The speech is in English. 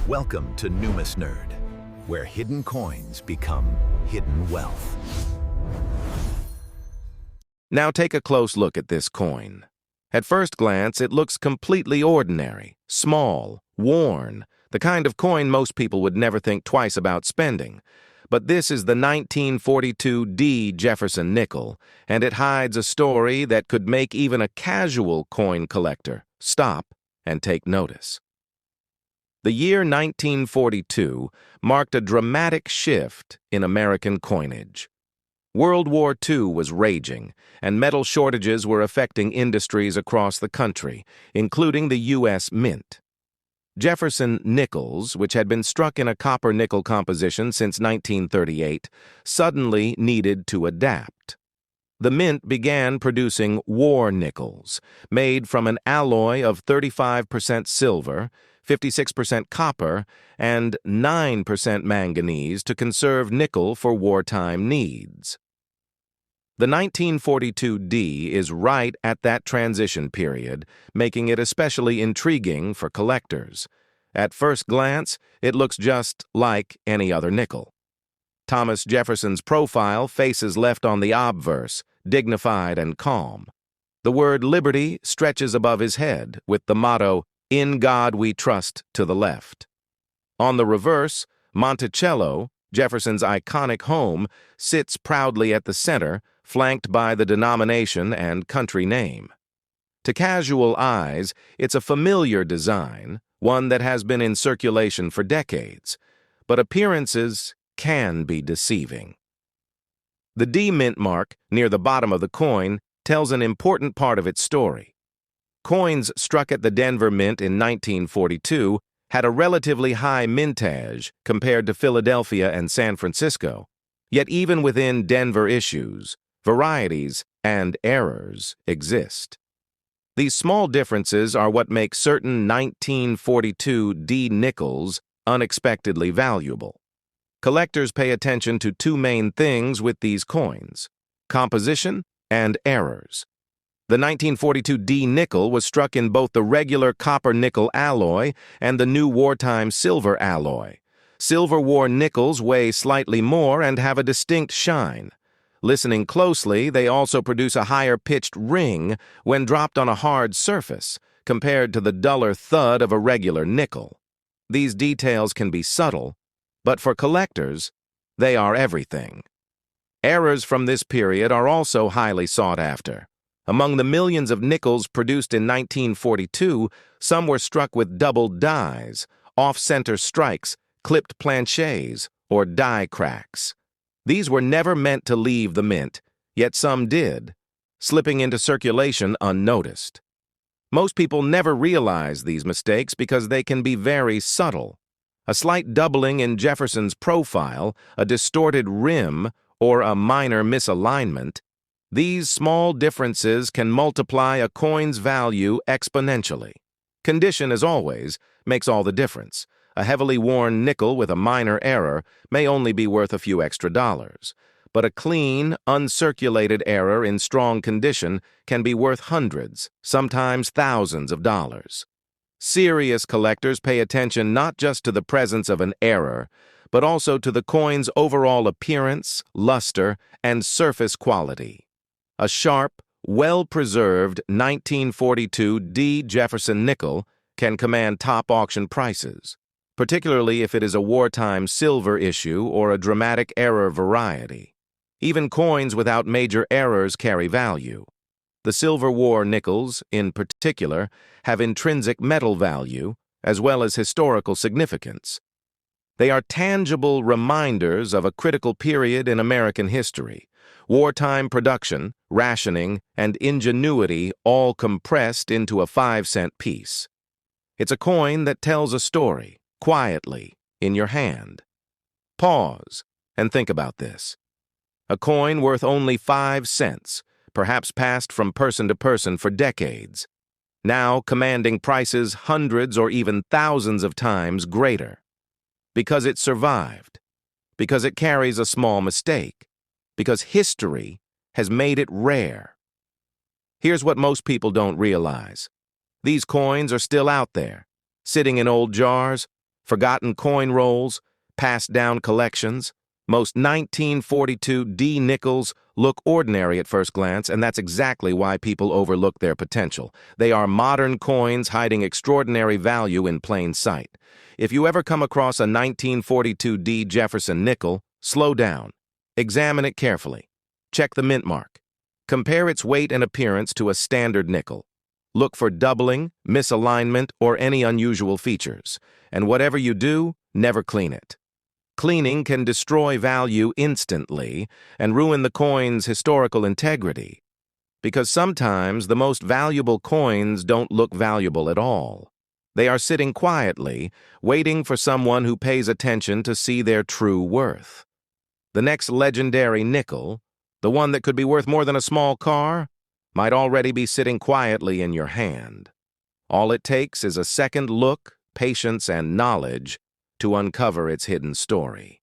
Welcome to Numisnerd, where hidden coins become hidden wealth. Now take a close look at this coin. At first glance, it looks completely ordinary, small, worn, the kind of coin most people would never think twice about spending. But this is the 1942 D Jefferson nickel, and it hides a story that could make even a casual coin collector stop and take notice. The year 1942 marked a dramatic shift in American coinage. World War II was raging, and metal shortages were affecting industries across the country, including the U.S. Mint. Jefferson nickels, which had been struck in a copper-nickel composition since 1938, suddenly needed to adapt. The Mint began producing war nickels, made from an alloy of 35% silver, 56% copper, and 9% manganese to conserve nickel for wartime needs. The 1942 D is right at that transition period, making it especially intriguing for collectors. At first glance, it looks just like any other nickel. Thomas Jefferson's profile faces left on the obverse, dignified and calm. The word liberty stretches above his head, with the motto, "In God we trust," to the left. On the reverse, Monticello, Jefferson's iconic home, sits proudly at the center, flanked by the denomination and country name. To casual eyes, it's a familiar design, one that has been in circulation for decades, but appearances can be deceiving. The D mint mark, near the bottom of the coin, tells an important part of its story. Coins struck at the Denver Mint in 1942 had a relatively high mintage compared to Philadelphia and San Francisco. Yet even within Denver issues, varieties and errors exist. These small differences are what make certain 1942 D nickels unexpectedly valuable. Collectors pay attention to two main things with these coins: composition and errors. The 1942 D nickel was struck in both the regular copper-nickel alloy and the new wartime silver alloy. Silver war nickels weigh slightly more and have a distinct shine. Listening closely, they also produce a higher-pitched ring when dropped on a hard surface, compared to the duller thud of a regular nickel. These details can be subtle, but for collectors, they are everything. Errors from this period are also highly sought after. Among the millions of nickels produced in 1942, some were struck with doubled dies, off-center strikes, clipped planchets, or die cracks. These were never meant to leave the mint, yet some did, slipping into circulation unnoticed. Most people never realize these mistakes because they can be very subtle. A slight doubling in Jefferson's profile, a distorted rim, or a minor misalignment, these small differences can multiply a coin's value exponentially. Condition, as always, makes all the difference. A heavily worn nickel with a minor error may only be worth a few extra dollars, but a clean, uncirculated error in strong condition can be worth hundreds, sometimes thousands of dollars. Serious collectors pay attention not just to the presence of an error, but also to the coin's overall appearance, luster, and surface quality. A sharp, well-preserved 1942 D Jefferson nickel can command top auction prices, particularly if it is a wartime silver issue or a dramatic error variety. Even coins without major errors carry value. The Silver War nickels, in particular, have intrinsic metal value as well as historical significance. They are tangible reminders of a critical period in American history. Wartime production, rationing, and ingenuity all compressed into a 5-cent piece. It's a coin that tells a story, quietly, in your hand. Pause and think about this. A coin worth only 5 cents, perhaps passed from person to person for decades, now commanding prices hundreds or even thousands of times greater. Because it survived, because it carries a small mistake, because history has made it rare. Here's what most people don't realize. These coins are still out there, sitting in old jars, Forgotten coin rolls, passed down collections. Most 1942 D nickels look ordinary at first glance, and that's exactly why people overlook their potential. They are modern coins hiding extraordinary value in plain sight. If you ever come across a 1942 D Jefferson nickel, slow down. Examine it carefully. Check the mint mark. Compare its weight and appearance to a standard nickel. Look for doubling, misalignment, or any unusual features. And whatever you do, never clean it. Cleaning can destroy value instantly and ruin the coin's historical integrity. Because sometimes the most valuable coins don't look valuable at all. They are sitting quietly, waiting for someone who pays attention to see their true worth. The next legendary nickel, the one that could be worth more than a small car, might already be sitting quietly in your hand. All it takes is a second look, patience, and knowledge to uncover its hidden story.